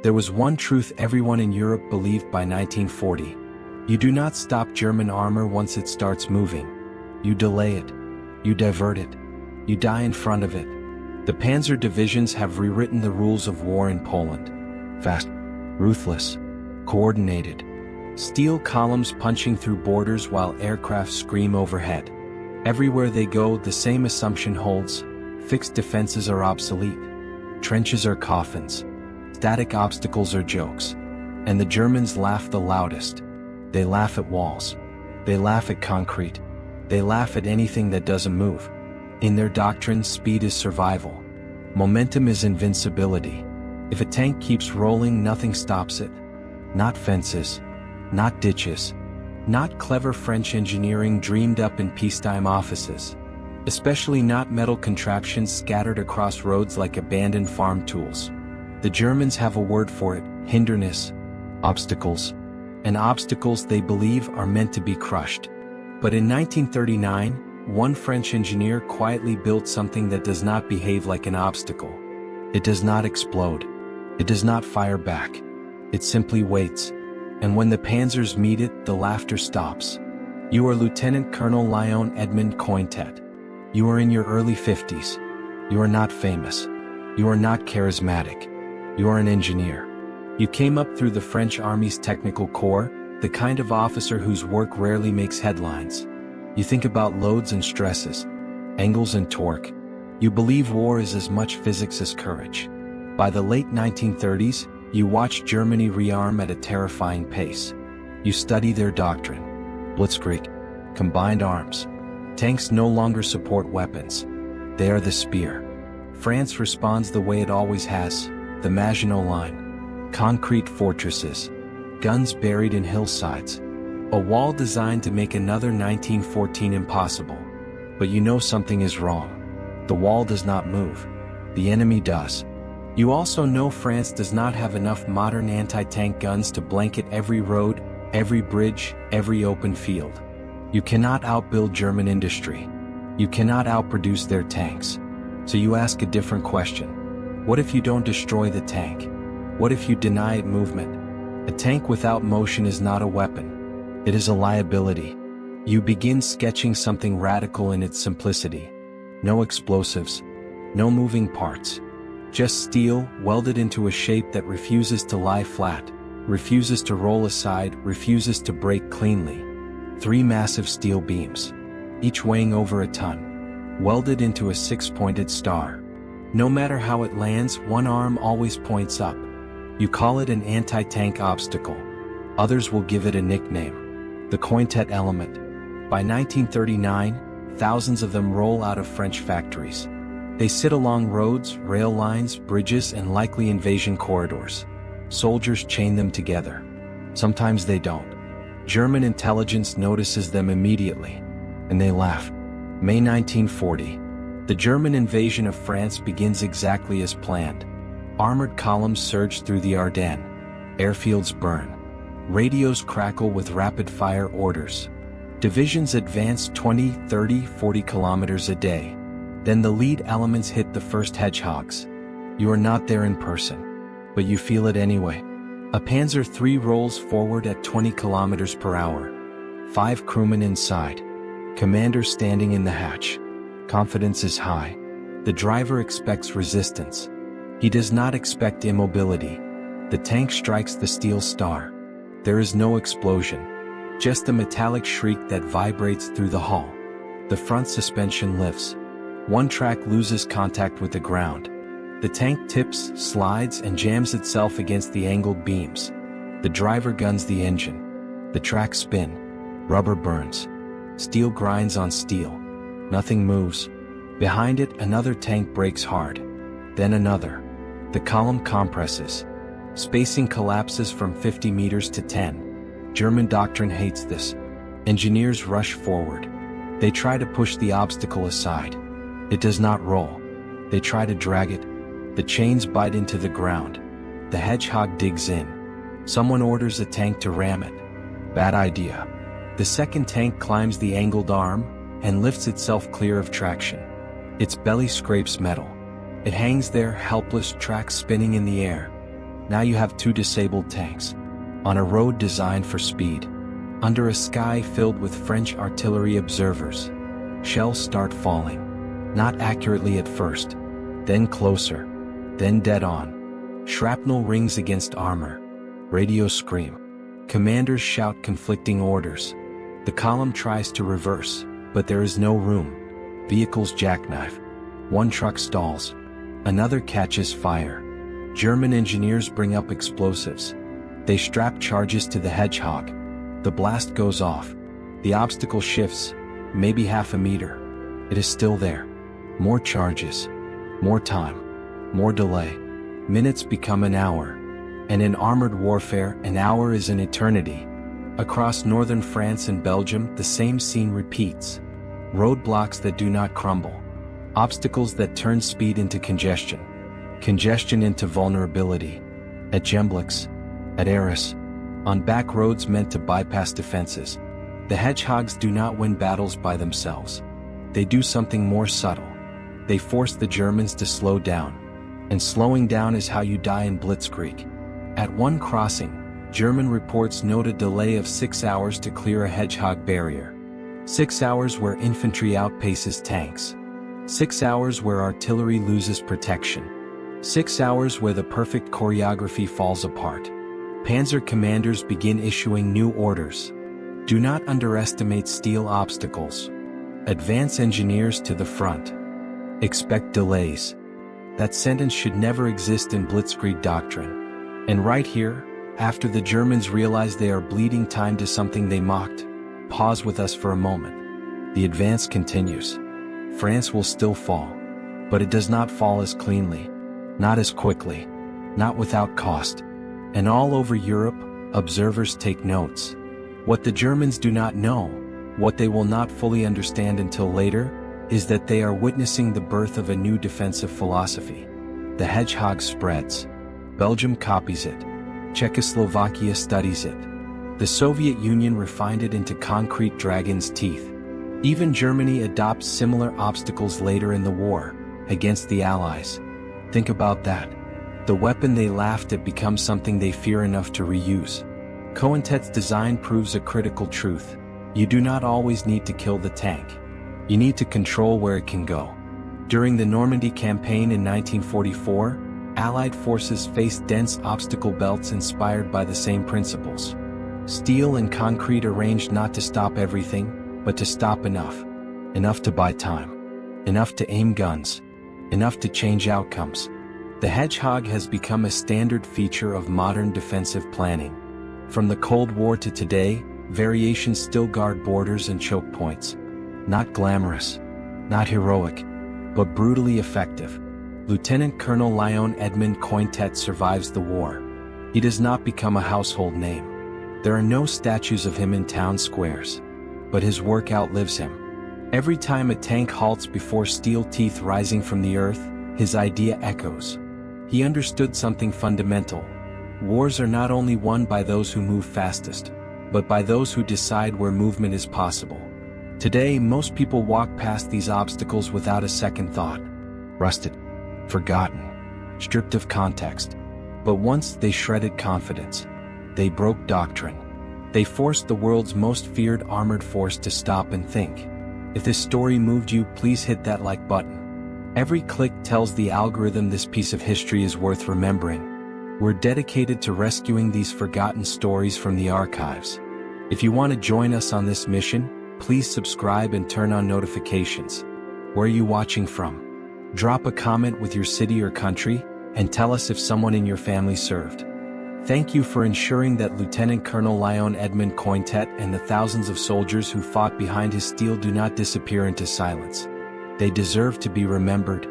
There was one truth everyone in Europe believed by 1940. You do not stop German armor once it starts moving. You delay it. You divert it. You die in front of it. The Panzer divisions have rewritten the rules of war in Poland. Fast, ruthless, coordinated. Steel columns punching through borders while aircraft scream overhead. Everywhere they go, the same assumption holds. Fixed defenses are obsolete. Trenches are coffins. Static obstacles are jokes. And the Germans laugh the loudest. They laugh at walls. They laugh at concrete. They laugh at anything that doesn't move. In their doctrine, speed is survival. Momentum is invincibility. If a tank keeps rolling, nothing stops it. Not fences. Not ditches. Not clever French engineering dreamed up in peacetime offices. Especially not metal contraptions scattered across roads like abandoned farm tools. The Germans have a word for it: hinderness, obstacles. And obstacles, they believe, are meant to be crushed. But in 1939, one French engineer quietly built something that does not behave like an obstacle. It does not explode. It does not fire back. It simply waits. And when the Panzers meet it, the laughter stops. You are Lieutenant Colonel Léon Edmond Cointet. You are in your early 50s. You are not famous. You are not charismatic. You are an engineer. You came up through the French Army's technical corps, the kind of officer whose work rarely makes headlines. You think about loads and stresses, angles and torque. You believe war is as much physics as courage. By the late 1930s, you watch Germany rearm at a terrifying pace. You study their doctrine. Blitzkrieg. Combined arms. Tanks no longer support weapons. They are the spear. France responds the way it always has, the Maginot Line. Concrete fortresses. Guns buried in hillsides. A wall designed to make another 1914 impossible. But you know something is wrong. The wall does not move. The enemy does. You also know France does not have enough modern anti-tank guns to blanket every road, every bridge, every open field. You cannot outbuild German industry. You cannot outproduce their tanks. So you ask a different question. What if you don't destroy the tank? What if you deny it movement? A tank without motion is not a weapon. It is a liability. You begin sketching something radical in its simplicity. No explosives. No moving parts. Just steel welded into a shape that refuses to lie flat, refuses to roll aside, refuses to break cleanly. 3 massive steel beams, each weighing over a ton, welded into a 6-pointed star. No matter how it lands, one arm always points up. You call it an anti-tank obstacle. Others will give it a nickname: the Cointet element. By 1939, thousands of them roll out of French factories. They sit along roads, rail lines, bridges, and likely invasion corridors. Soldiers chain them together. Sometimes they don't. German intelligence notices them immediately, and they laugh. May 1940. The German invasion of France begins exactly as planned. Armored columns surge through the Ardennes. Airfields burn. Radios crackle with rapid-fire orders. Divisions advance 20, 30, 40 kilometers a day. Then the lead elements hit the first Hedgehogs. You are not there in person, but you feel it anyway. A Panzer III rolls forward at 20 kilometers per hour. 5 crewmen inside. Commander standing in the hatch. Confidence is high. The driver expects resistance. He does not expect immobility. The tank strikes the steel star. There is no explosion. Just a metallic shriek that vibrates through the hull. The front suspension lifts. One track loses contact with the ground. The tank tips, slides, and jams itself against the angled beams. The driver guns the engine. The tracks spin. Rubber burns. Steel grinds on steel. Nothing moves. Behind it, another tank brakes hard. Then another. The column compresses. Spacing collapses from 50 meters to 10. German doctrine hates this. Engineers rush forward. They try to push the obstacle aside. It does not roll. They try to drag it. The chains bite into the ground. The Hedgehog digs in. Someone orders a tank to ram it. Bad idea. The second tank climbs the angled arm and lifts itself clear of traction. Its belly scrapes metal. It hangs there, helpless, tracks spinning in the air. Now you have two disabled tanks. On a road designed for speed. Under a sky filled with French artillery observers. Shells start falling. Not accurately at first. Then closer. Then dead on. Shrapnel rings against armor. Radios scream. Commanders shout conflicting orders. The column tries to reverse, but there is no room. Vehicles jackknife. One truck stalls. Another catches fire. German engineers bring up explosives. They strap charges to the Hedgehog. The blast goes off. The obstacle shifts, maybe half a meter. It is still there. More charges. More time. More delay. Minutes become an hour. And in armored warfare, an hour is an eternity. Across northern France and Belgium, the same scene repeats. Roadblocks that do not crumble. Obstacles that turn speed into congestion. Congestion into vulnerability. At Gemblix. At Arras. On back roads meant to bypass defenses. The Hedgehogs do not win battles by themselves. They do something more subtle. They force the Germans to slow down. And slowing down is how you die in Blitzkrieg. At one crossing, German reports note a delay of 6 hours to clear a Hedgehog barrier. 6 hours where infantry outpaces tanks. 6 hours where artillery loses protection. 6 hours where the perfect choreography falls apart. Panzer commanders begin issuing new orders. Do not underestimate steel obstacles. Advance engineers to the front. Expect delays. That sentence should never exist in Blitzkrieg doctrine. And right here, after the Germans realize they are bleeding time to something they mocked, pause with us for a moment. The advance continues. France will still fall. But it does not fall as cleanly. Not as quickly. Not without cost. And all over Europe, observers take notes. What the Germans do not know, what they will not fully understand until later, is that they are witnessing the birth of a new defensive philosophy. The Hedgehog spreads. Belgium copies it. Czechoslovakia studies it. The Soviet Union refined it into concrete dragon's teeth. Even Germany adopts similar obstacles later in the war, against the Allies. Think about that. The weapon they laughed at becomes something they fear enough to reuse. Cointet's design proves a critical truth. You do not always need to kill the tank. You need to control where it can go. During the Normandy campaign in 1944, Allied forces faced dense obstacle belts inspired by the same principles. Steel and concrete arranged not to stop everything, but to stop enough. Enough to buy time. Enough to aim guns. Enough to change outcomes. The Hedgehog has become a standard feature of modern defensive planning. From the Cold War to today, variations still guard borders and choke points. Not glamorous, not heroic, but brutally effective. Lieutenant Colonel Léon Edmond Cointet survives the war. He does not become a household name. There are no statues of him in town squares. But his work outlives him. Every time a tank halts before steel teeth rising from the earth, his idea echoes. He understood something fundamental. Wars are not only won by those who move fastest, but by those who decide where movement is possible. Today, most people walk past these obstacles without a second thought. Rusted. Forgotten. Stripped of context. But once they shredded confidence. They broke doctrine. They forced the world's most feared armored force to stop and think. If this story moved you, please hit that like button. Every click tells the algorithm this piece of history is worth remembering. We're dedicated to rescuing these forgotten stories from the archives. If you want to join us on this mission, please subscribe and turn on notifications. Where are you watching from? Drop a comment with your city or country, and tell us if someone in your family served. Thank you for ensuring that Lieutenant Colonel Léon Edmond Cointet and the thousands of soldiers who fought behind his steel do not disappear into silence. They deserve to be remembered,